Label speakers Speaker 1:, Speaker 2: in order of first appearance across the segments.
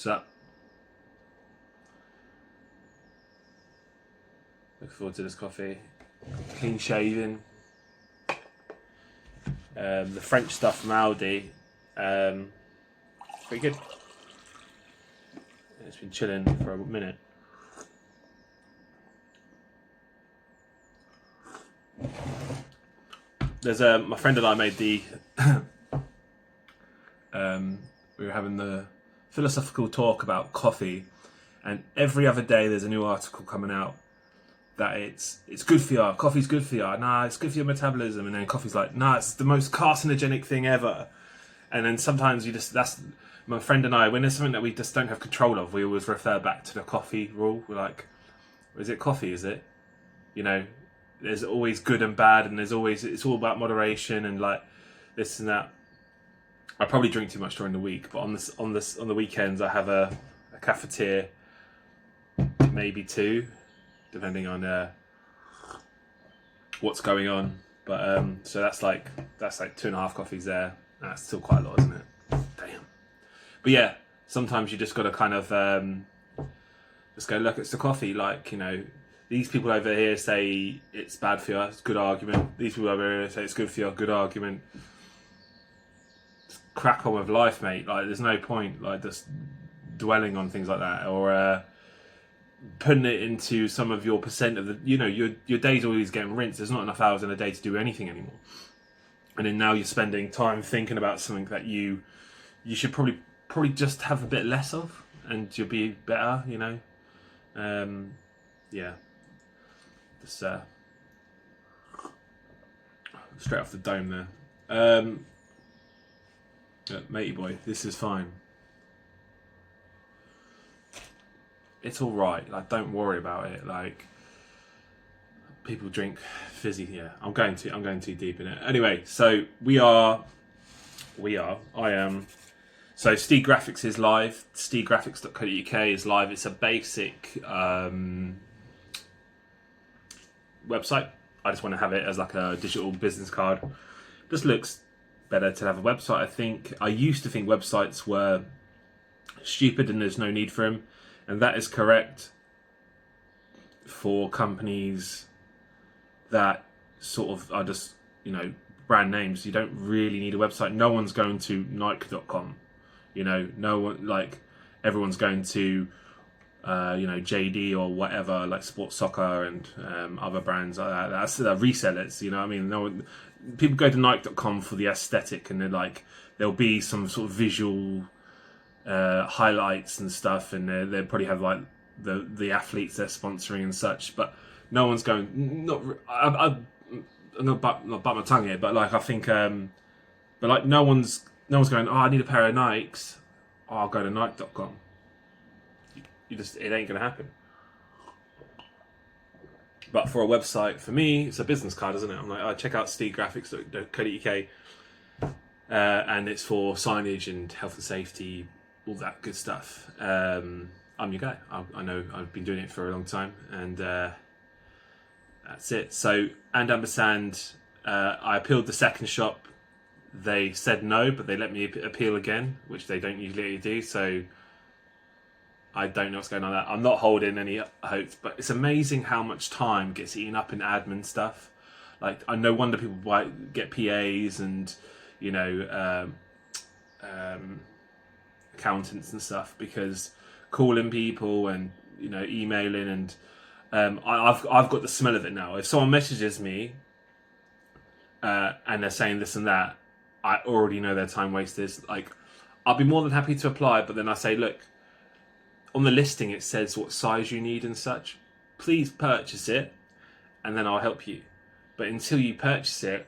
Speaker 1: What's up? Looking forward to this coffee. Clean shaven. The French stuff from Aldi. Pretty good. It's been chilling for a minute. There's my friend and I made the we were having the philosophical talk about coffee, and every other day there's a new article coming out that it's good for you, coffee's good for you, nah, it's good for your metabolism, and then coffee's like, nah, it's the most carcinogenic thing ever. And then sometimes that's my friend and I, when there's something that we just don't have control of, we always refer back to the coffee rule. We're like, is it coffee, is it? You know, there's always good and bad, and there's always, it's all about moderation and like this and that. I probably drink too much during the week, but on the weekends I have a cafetiere, maybe two, depending on what's going on. But so that's like 2.5 coffees there. That's still quite a lot, isn't it? Damn. But yeah, sometimes you just got to kind of just go, look, it's the coffee. Like, you know, these people over here say it's bad for you, it's a good argument. These people over here say it's good for you, good argument. Just crack on with life, mate. Like, there's no point like just dwelling on things like that, or putting it into some of your percent of the, you know, your day's always getting rinsed. There's not enough hours in a day to do anything anymore. And then now you're spending time thinking about something that you should probably just have a bit less of, and you'll be better, you know. Yeah. Just straight off the dome there. Matey boy, this is fine. It's all right. Like, don't worry about it. Like, people drink fizzy. Yeah, I'm going too deep in it. Anyway, so I am. So Steed Graphics is live. Steedgraphics.co.uk is live. It's a basic website. I just want to have it as like a digital business card. Just looks better to have a website, I think. I used to think websites were stupid and there's no need for them, and that is correct for companies that sort of are just, you know, brand names. You don't really need a website. No one's going to Nike.com. You know, no one, like, everyone's going to, you know, JD or whatever, like Sports Soccer and other brands like that. That's resellers, you know what I mean? No one, people go to Nike.com for the aesthetic, and they're like, there'll be some sort of visual highlights and stuff, and they'll probably have like the athletes they're sponsoring and such, but no one's going, I'm not bite my tongue here, but like, I think, but like, no one's going, oh, I need a pair of Nikes, oh, I'll go to Nike.com. You just, it ain't gonna happen. But for a website, for me, it's a business card, isn't it? I'm like, I check out steedgraphics.co.uk, and it's for signage and health and safety, all that good stuff. I'm your guy. I know I've been doing it for a long time, and that's it. So, and AMPERSAND, I appealed the second shop. They said no, but they let me appeal again, which they don't usually do. So I don't know what's going on there. I'm not holding any hopes, but it's amazing how much time gets eaten up in admin stuff. Like, I no wonder people get PAs and, you know, accountants and stuff, because calling people and, you know, emailing, and I've got the smell of it now. If someone messages me and they're saying this and that, I already know their time wasters. Like, I'll be more than happy to apply, but then I say, look, on the listing it says what size you need and such. Please purchase it, and then I'll help you. But until you purchase it,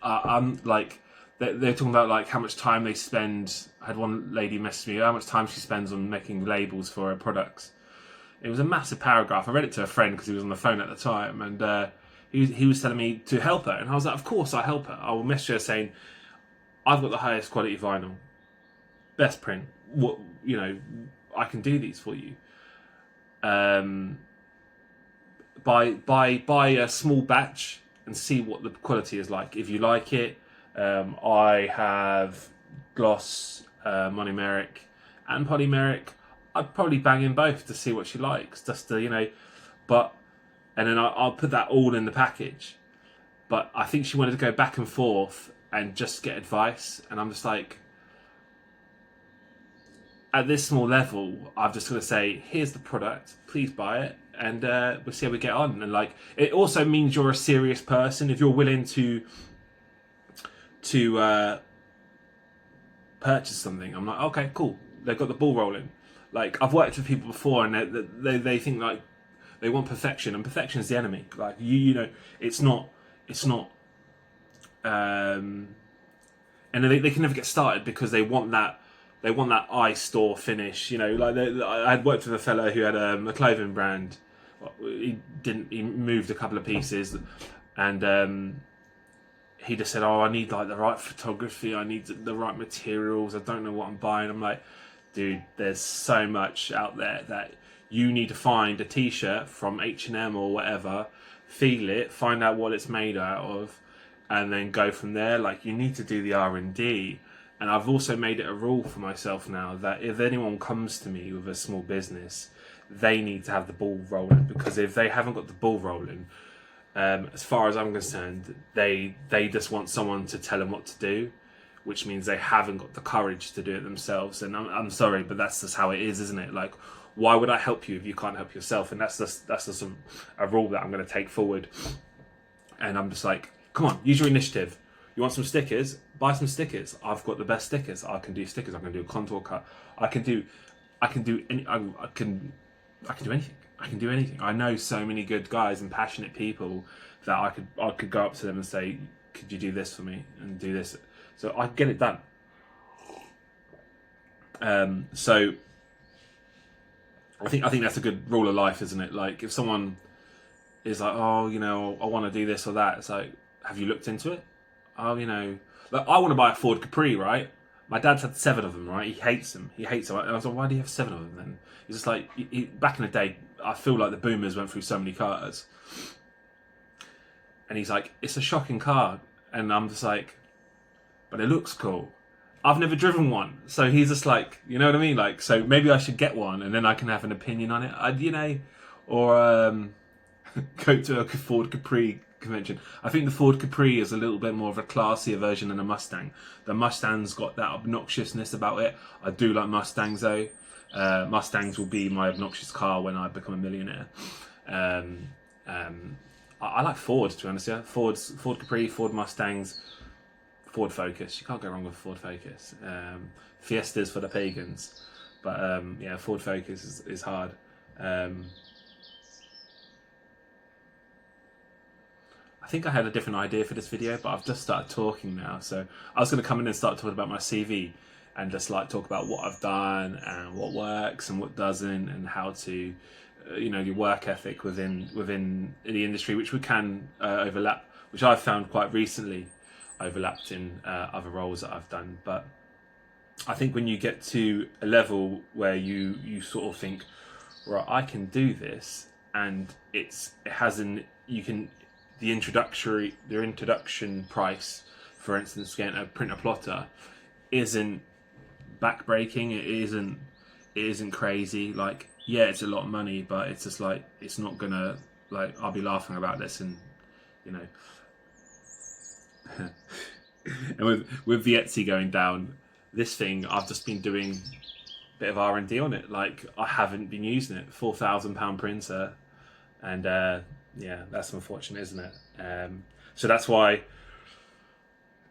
Speaker 1: I'm like, they're talking about like how much time they spend. I had one lady message me how much time she spends on making labels for her products. It was a massive paragraph. I read it to a friend because he was on the phone at the time, and he was telling me to help her, and I was like, of course I'll help her. I will message her saying, I've got the highest quality vinyl, best print. What, you know, I can do these for you. Buy a small batch and see what the quality is like. If you like it, I have gloss, monomeric, and polymeric, I'd probably bang in both to see what she likes, just to, you know, but, and then I'll put that all in the package. But I think she wanted to go back and forth and just get advice, and I'm just like, at this small level, I'm just going to say, here's the product, please buy it, and we'll see how we get on. And like, it also means you're a serious person if you're willing to purchase something. I'm like, okay, cool, they've got the ball rolling. Like, I've worked with people before, and they think like they want perfection, and perfection is the enemy. Like, you know, it's not, and they can never get started because they want that eye store finish. You know, like I had worked with a fellow who had a clothing brand. He moved a couple of pieces, and he just said, "Oh, I need like the right photography. I need the right materials. I don't know what I'm buying." I'm like, dude, there's so much out there that you need to find a t-shirt from H&M or whatever, feel it, find out what it's made out of, and then go from there. Like, you need to do the R&D. And I've also made it a rule for myself now that if anyone comes to me with a small business, they need to have the ball rolling, because if they haven't got the ball rolling, as far as I'm concerned, they just want someone to tell them what to do, which means they haven't got the courage to do it themselves. And I'm sorry, but that's just how it is, isn't it? Like, why would I help you if you can't help yourself? And that's just a rule that I'm going to take forward. And I'm just like, come on, use your initiative. You want some stickers? Buy some stickers. I've got the best stickers. I can do stickers. I can do a contour cut. I can do anything. I can do anything. I know so many good guys and passionate people that I could go up to them and say, could you do this for me and do this? So I get it done. So I think that's a good rule of life, isn't it? Like, if someone is like, oh, you know, I want to do this or that, it's like, have you looked into it? Oh, you know, like, I want to buy a Ford Capri, right? My dad's had 7 of them, right? He hates them. And I was like, why do you have 7 of them then? He's just like, back in the day, I feel like the boomers went through so many cars. And he's like, it's a shocking car. And I'm just like, but it looks cool. I've never driven one. So he's just like, you know what I mean? Like, so maybe I should get one and then I can have an opinion on it, you know? Or go to a Ford Capri convention. I think the Ford Capri is a little bit more of a classier version than a Mustang. The Mustang's got that obnoxiousness about it. I do like Mustangs though. Mustangs will be my obnoxious car when I become a millionaire. I like Ford, to be honest. Yeah, Ford Capri, Ford Mustangs, Ford Focus. You can't go wrong with Ford Focus. Fiestas for the pagans, but yeah, Ford Focus is hard. I think I had a different idea for this video, but I've just started talking now. So I was going to come in and start talking about my CV and just like talk about what I've done and what works and what doesn't, and how to, you know, your work ethic within the industry, which we can overlap, which I've found quite recently overlapped in other roles that I've done. But I think when you get to a level where you sort of think, right, I can do this, and the introduction price, for instance, getting a printer plotter, isn't backbreaking. It isn't crazy. Like, yeah, it's a lot of money, but it's just like, it's not gonna, like, I'll be laughing about this, and you know. And with the Etsy going down, this thing, I've just been doing a bit of R&D on it. Like, I haven't been using it. £4,000 printer, and yeah, that's unfortunate, isn't it? So that's why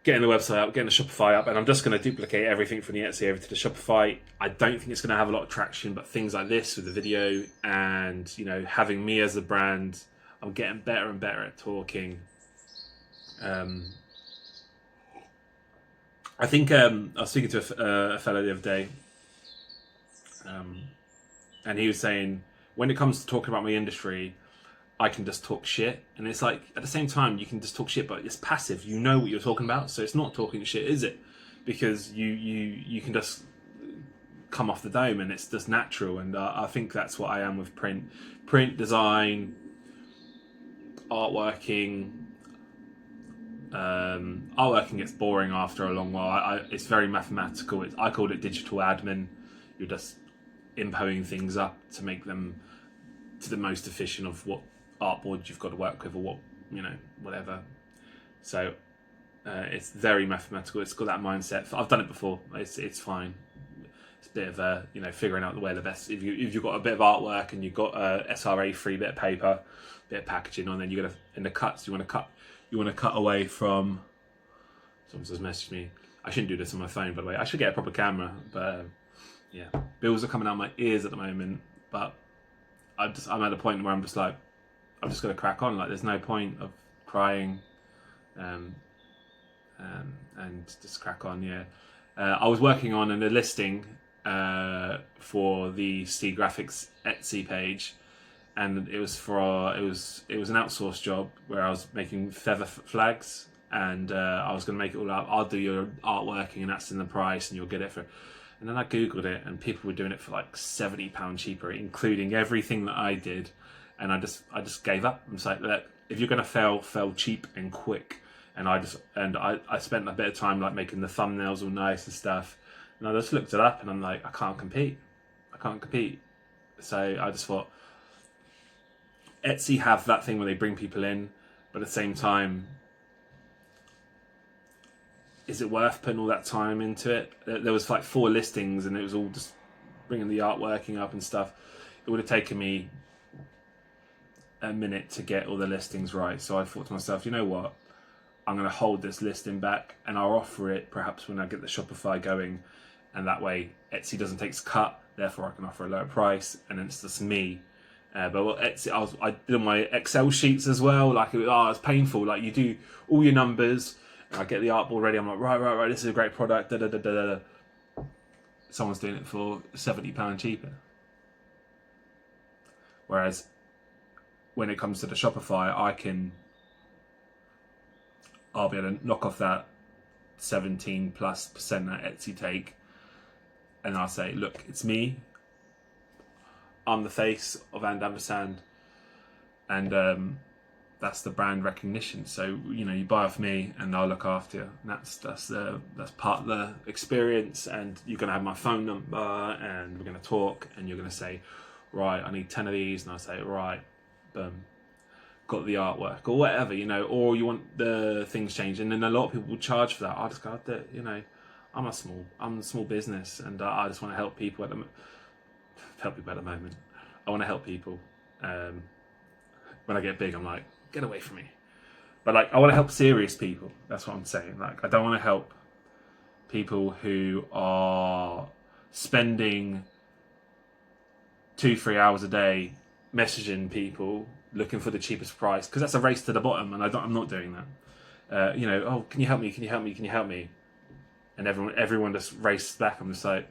Speaker 1: getting the website up, getting the Shopify up, and I'm just going to duplicate everything from the Etsy over to the Shopify. I don't think it's going to have a lot of traction, but things like this with the video and, you know, having me as a brand, I'm getting better and better at talking. I think I was speaking to a fellow the other day, and he was saying, when it comes to talking about my industry, I can just talk shit. And it's like, at the same time, you can just talk shit, but it's passive. You know what you're talking about, so it's not talking shit, is it? Because you can just come off the dome, and it's just natural. And I think that's what I am with print design, artworking. Artworking gets boring after a long while. It's very mathematical. I called it digital admin. you're just impoing things up to make them to the most efficient of what artboard you've got to work with, or what, you know, whatever. So it's very mathematical. It's got that mindset. I've done it before. It's fine. It's a bit of a, you know, figuring out the way the best. If you've got a bit of artwork and you've got a SRA free bit of paper, bit of packaging on, then you're gonna, in the cuts, you want to cut away from. Someone just messaged me. I shouldn't do this on my phone, by the way. I should get a proper camera, but yeah, bills are coming out my ears at the moment. But I'm at a point where I'm just like, I'm just gonna crack on. Like, there's no point of crying, and just crack on. Yeah, I was working on a listing for the Steed Graphics Etsy page, and it was for it was an outsourced job where I was making feather flags. And I was going to make it all up. I'll do your artworking, and that's in the price, and you'll get it for. And then I googled it, and people were doing it for like £70 cheaper, including everything that I did. And I just gave up. I'm just like, look, if you're going to fail cheap and quick. And I spent a bit of time like making the thumbnails all nice and stuff. And I just looked it up, and I'm like, I can't compete. So I just thought, Etsy have that thing where they bring people in, but at the same time, is it worth putting all that time into it? There was like 4 listings, and it was all just bringing the artworking up and stuff. It would have taken me a minute to get all the listings right. So I thought to myself, you know what? I'm going to hold this listing back, and I'll offer it perhaps when I get the Shopify going. And that way Etsy doesn't take its cut. Therefore I can offer a lower price, and then it's just me. But Etsy, I did my Excel sheets as well. Like, it's painful. Like, you do all your numbers, I get the artboard ready. I'm like, right. This is a great product. Someone's doing it for £70 cheaper. Whereas when it comes to the Shopify, I'll be able to knock off that 17+% that Etsy take, and I'll say, look, it's me. I'm the face of AMPERSAND, and that's the brand recognition. So, you know, you buy off me, and I'll look after you. And that's part of the experience. And you're gonna have my phone number, and we're gonna talk, and you're gonna say, right, I need 10 of these, and I'll say, right, boom, got the artwork or whatever, you know. Or you want the things changed, and then a lot of people will charge for that. I just go, you know, I'm a small business, and I just want to help people at the moment. I want to help people. When I get big, I'm like, get away from me. But like, I want to help serious people. That's what I'm saying. Like, I don't want to help people who are spending 2-3 hours a day messaging people looking for the cheapest price, because that's a race to the bottom, and I'm not doing that. You know, oh, can you help me? Can you help me? Can you help me? And everyone just races back. I'm just like,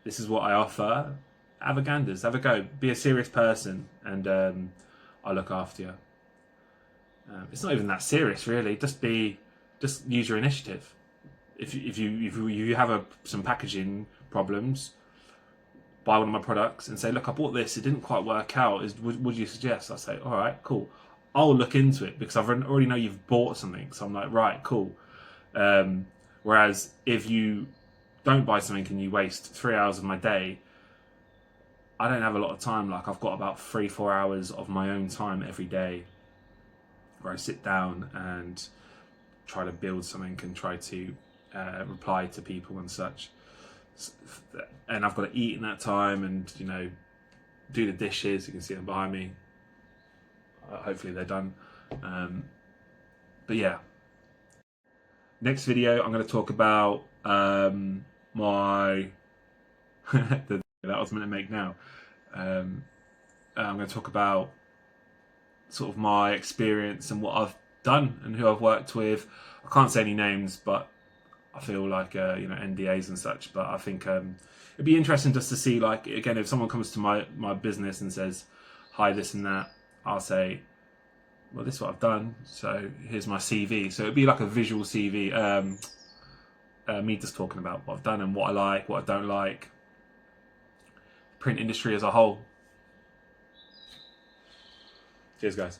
Speaker 1: this is what I offer. Have a ganders, have a go. Be a serious person, and I'll look after you. It's not even that serious, really. Just use your initiative. If you have some packaging problems, buy one of my products and say, look, I bought this, it didn't quite work out. Would you suggest? I say, all right, cool. I'll look into it, because I already know you've bought something. So I'm like, right, cool. Whereas if you don't buy something and you waste 3 hours of my day, I don't have a lot of time. Like, I've got about 3-4 hours of my own time every day where I sit down and try to build something and try to reply to people and such. And I've got to eat in that time, and, you know, do the dishes. You can see them behind me. Hopefully they're done. But yeah. Next video, I'm going to talk about my... that I was meant to make now. I'm going to talk about sort of my experience and what I've done and who I've worked with. I can't say any names, but I feel like you know, NDAs and such. But I think it'd be interesting just to see, like, again, if someone comes to my business and says, hi, this and that, I'll say, well, this is what I've done, so here's my CV. So it'd be like a visual CV, me just talking about what I've done and what I like, what I don't like, print industry as a whole. Cheers, guys.